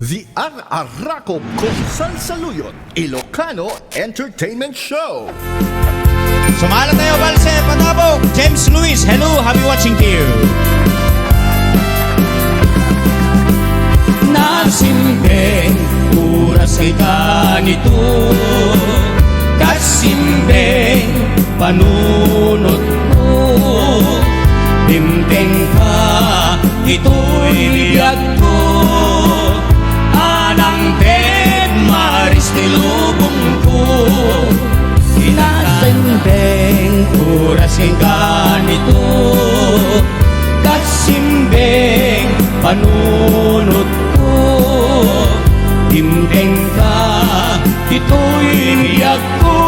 The Ar-Arakop kung Salsaluyot Ilocano Entertainment Show. Sumala tayo, Balse, Patabog, James Luis, hello, happy watching to you. Nasimbeng, oras kay kanito, kasimbeng, panunot mo, bimbeng ka, ito'y biyag ko, anang Ted Maris nilubong ko, kinasembeng, oras kay kanito, kasimbeng, panunot ko, bimbeng ka, ito'y biyag ko,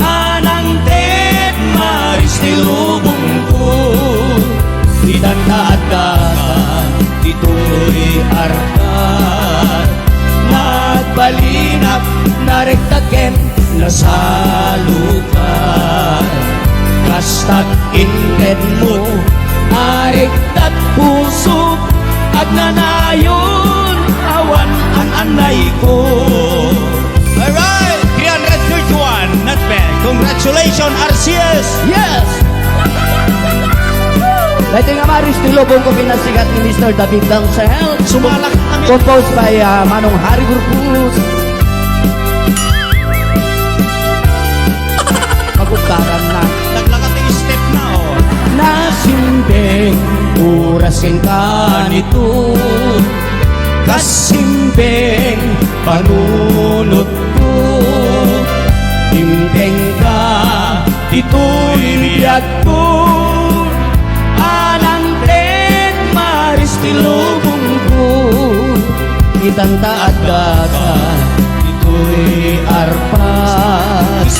anang Ted Maris nilubong ko, itanda-dagan, ito'y arkat, nagbalinap, narektaken, nasalukan, kastat inted mo, ariktat puso, at nanayon, awan ang anay ko. Alright, 331, not bad. Congratulations, RCS! Yes! Dahil nga Maris Nilobong ko pinasikat ni Mr. David Dancel. Sumalak kami. Composed by Manong Hari Gurpus. Magugtaran na. Naglakat yung step na, oh. Nasimbeng, oras keng kanito, Kasimbeng, panunot ko, bimbeng ka, ito'y biyag ko, anang Ted Maris nilubong ko, itanta at daga, ito'y arpas.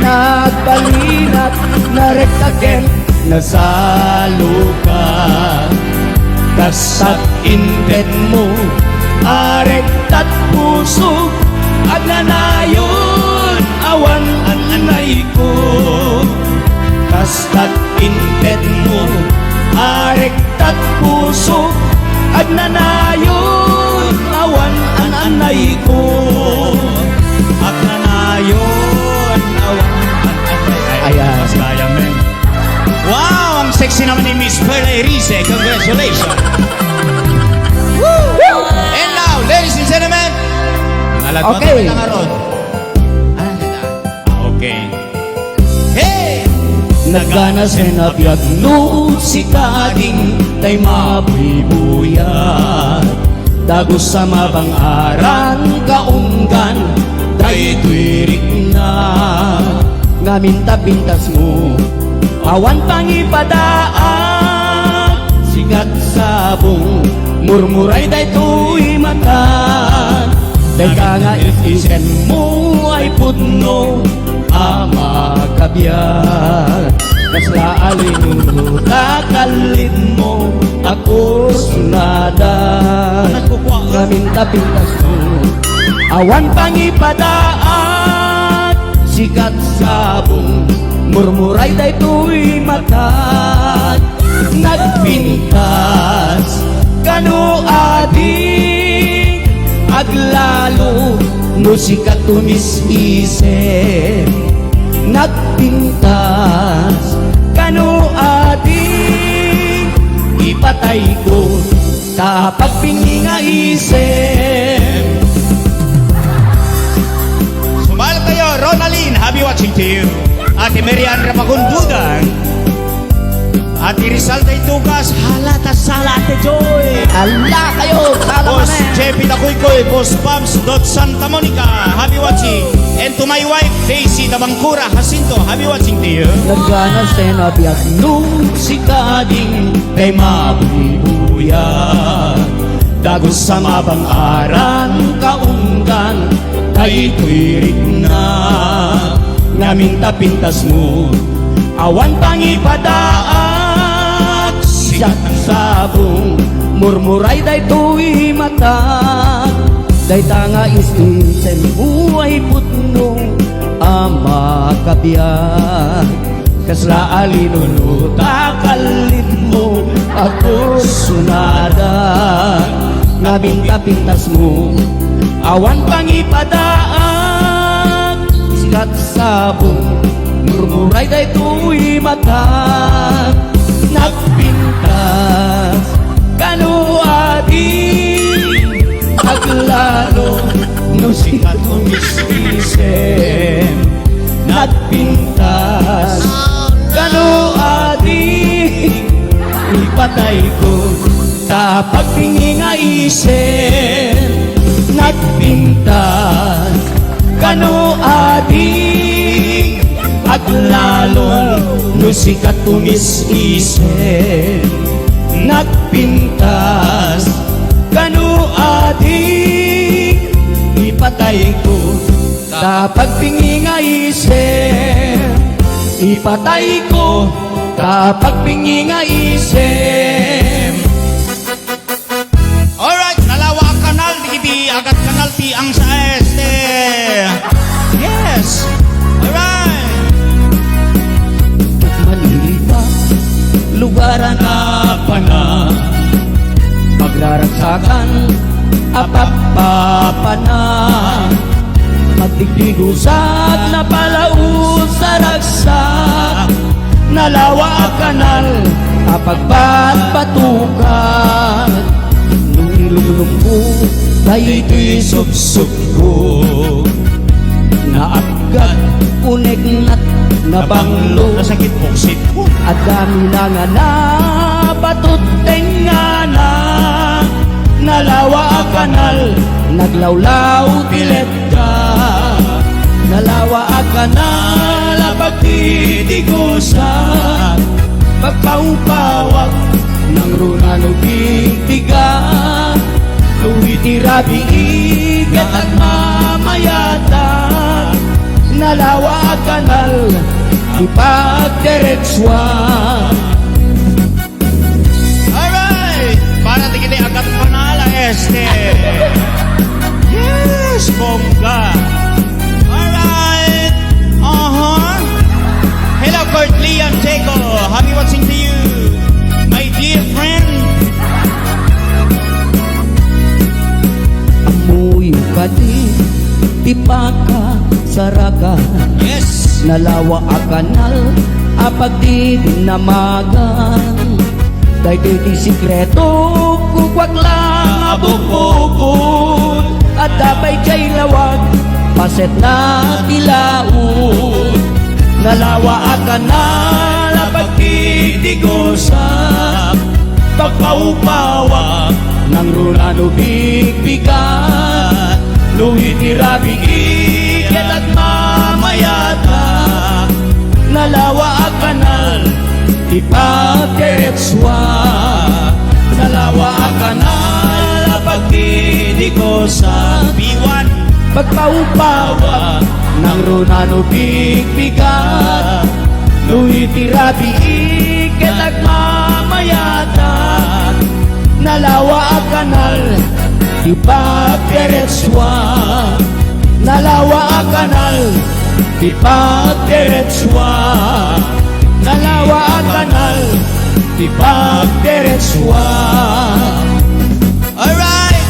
Nagbalinat, narektaken, nasalukan, kasat inted mo, arektat puso, at nanayon, awan ang anay ko. Kastat inted mo, arektat puso, at nanayon, awan ang anay ko. At nanayon, awan ang anay. Ayan. Kaya, men. Wow! Ang sexy naman ni Miss Perla Erice. Congratulations! Woo! And now, ladies and gentlemen, Okay. Okay. Hey! nagana senabiyag no si kading tay mabibuyat dagos sa mabang-aran kaunggan tay tuirik na ngaminta pintas mo awan pangipadaan sigat sabong murmuray day tuy mata day ka nga isen mo ay pudno ama kabiyat kasla alinuno kakalid mo ako sunadan ngaminta pintas mo awan pangipadaan sikat sabong murmuray day tuy mata nagpintas kanu adik aglalo no sikat tumis-isip nagpintas kanu adik ipatay ko sa pagpingi nga isip. Sumala tayo, Ronaline, happy watching to you. Ate Marian Rapagundugan, Ate Rizal day Tugas, halata salate Joy. Ala kayo, Boss salamat. Jeppy Takuikoy, Boss Pams Dot Santa Monica, happy watching. And to my wife, Daisy Tabangkura Jacinto, happy watching to you. Nagana senabiyag nung si kading kay mabibuyan dagos sa mabang-aran kaunggan kay tuirik na ngaminta pintas mo awan pangipadaan siyak sabong murmuray day tuy mata day tanga istinsen buhay putno ama kabiyag kasla alinuno kakalid mo ako sunada nga pinta-pintas mo awan pang ipadaak sikat sabong murmuray day tuwi mata nagpintas kanu adi aglalo no sikat mo misisem nagpintas kanu adi ipatay ko sa pagtingin nga isip nagpintas kanu adi aglalon no sikat tumis isip nagpintas kanu adi ipatay ko sa pagtingin nga isip ipatay ko sa pagtingin nga isip. Alright, nalawa kanal di agad kanal ti ang sa este. Yes. Alright. Manilipa, lugaran na pana magraragsakan, apapapana magdigdigusat na palaus sa ragsak nalawa kanal, apagbat patukan nung ilulumpo tayo ito'y subsub ko na agad unig nat nabanglo Nasakit poksit ko. at dami na nga na batuteng nga na nalawa kanal naglawlaw tilet ka nalawa kanal pagtitigusan pagpaupawag ng runano bigbigan luwitirabi igat at mamayata nalawa kanal ipagdiretswan. Alright. Para di kita agad kanal este. Yes, bongga. Alright. Hello, Kurt Liam Jaco. Happy watching to you, my dear friend. Amoy pati tipaka sarakan Yes. nalawa a kanal apag di dinamagan day di sikreto kukwag lang abukukod at dabay kay lawag paset na tilaud nalawa a kanal apag di digusap pagpaupawag ng runano bigbigan luwitirabi ikat at mamayata nalawa a kanal ipagdiretswa nalawa a kanal pagdidigo sa B1. pagpaupawa ng runano bigbigan luwitirabi ikat at mamayata nalawa a kanal ipagdiretswa nalawa a kanal ipagdiretswa nalawa a kanal ipagdiretswa. Alright.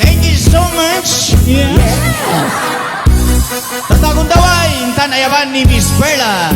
Thank you so much. Yes. Tatagong daway, intan ayaban ni Miss Perla.